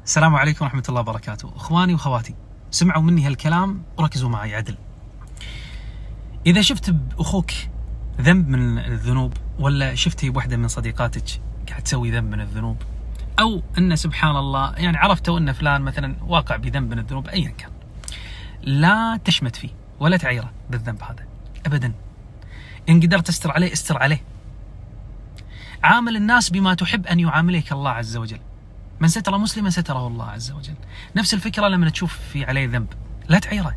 السلام عليكم ورحمة الله وبركاته. اخواني واخواتي، سمعوا مني هالكلام وركزوا معي عدل. اذا شفت باخوك ذنب من الذنوب، ولا شفتي بوحدة من صديقاتك قاعد تسوي ذنب من الذنوب، او ان سبحان الله يعني عرفتوا ان فلان مثلا واقع بذنب من الذنوب ايا كان، لا تشمت فيه ولا تعيره بالذنب هذا ابدا. ان قدرت تستر عليه استر عليه. عامل الناس بما تحب ان يعاملك الله عز وجل. من ستر مسلما ستره الله عز وجل. نفس الفكرة لما تشوف في عليه ذنب لا تعيره.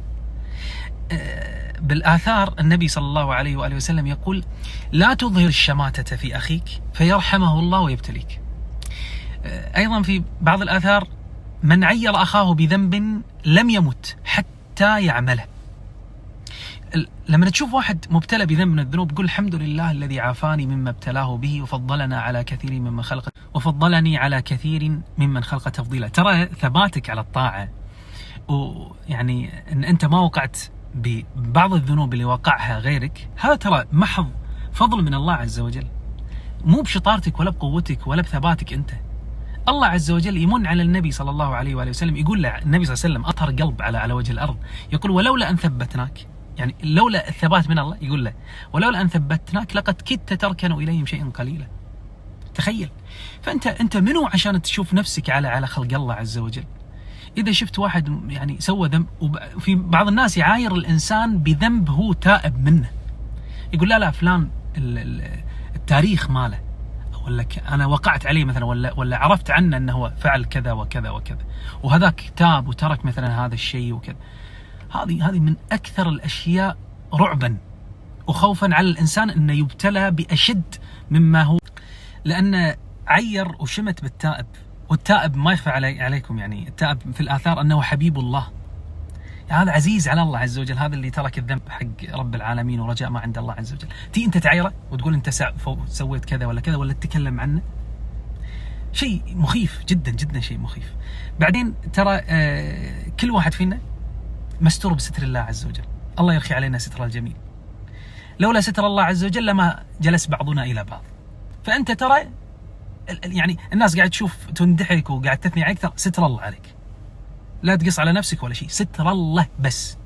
بالآثار النبي صلى الله عليه وآله وسلم يقول: لا تظهر الشماتة في أخيك فيرحمه الله ويبتليك. أيضا في بعض الآثار: من عير أخاه بذنب لم يمت حتى يعمله. لما تشوف واحد مبتلى بذنب من الذنوب قل: الحمد لله الذي عافاني مما ابتلاه به وفضلني على كثير ممن خلق تفضيلا. ترى ثباتك على الطاعة، ويعني ان انت ما وقعت ببعض الذنوب اللي وقعها غيرك، هذا ترى محض فضل من الله عز وجل، مو بشطارتك ولا بقوتك ولا بثباتك انت. الله عز وجل يمن على النبي صلى الله عليه وآله وسلم، يقول له النبي صلى الله عليه وسلم أطهر قلب على وجه الأرض، يقول: ولولا أن ثبتناك، يعني لولا الثبات من الله، يقول له: ولولا أن ثبتناك لقد كدت تركن إليهم شيئا قليلا. تخيل. فأنت منو عشان تشوف نفسك على خلق الله عز وجل؟ إذا شفت واحد يعني سوى ذنب، وفي بعض الناس يعاير الإنسان بذنب هو تائب منه، يقول: لا فلان التاريخ ماله، ولا أنا وقعت عليه مثلا، ولا عرفت عنه أنه هو فعل كذا وكذا وكذا، وهذاك تاب وترك مثلا هذا الشيء وكذا. هذه من أكثر الأشياء رعبا وخوفا على الإنسان أنه يبتلى بأشد مما هو، لأن عير وشمت بالتائب، والتائب ما يخفى عليكم، يعني التائب في الآثار أنه حبيب الله، يعني هذا عزيز على الله عز وجل، هذا اللي ترك الذنب حق رب العالمين ورجاء ما عند الله عز وجل. تي أنت تعيره وتقول أنت سويت كذا ولا كذا، ولا تتكلم عنه، شيء مخيف جدا جدا، شيء مخيف. بعدين ترى كل واحد فينا مستور بستر الله عز وجل، الله يرخي علينا ستر الجميل. لولا ستر الله عز وجل لما جلس بعضنا إلى بعض. فأنت ترى يعني الناس قاعد تشوف تندحك وقاعد تثني عليك، ترى ستر الله عليك، لا تقص على نفسك ولا شيء، ستر الله بس،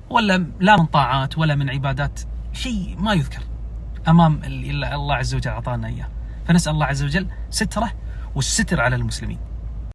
ولا لا من طاعات ولا من عبادات، شيء ما يذكر أمام الله عز وجل أعطانا إياه. فنسأل الله عز وجل ستره والستر على المسلمين.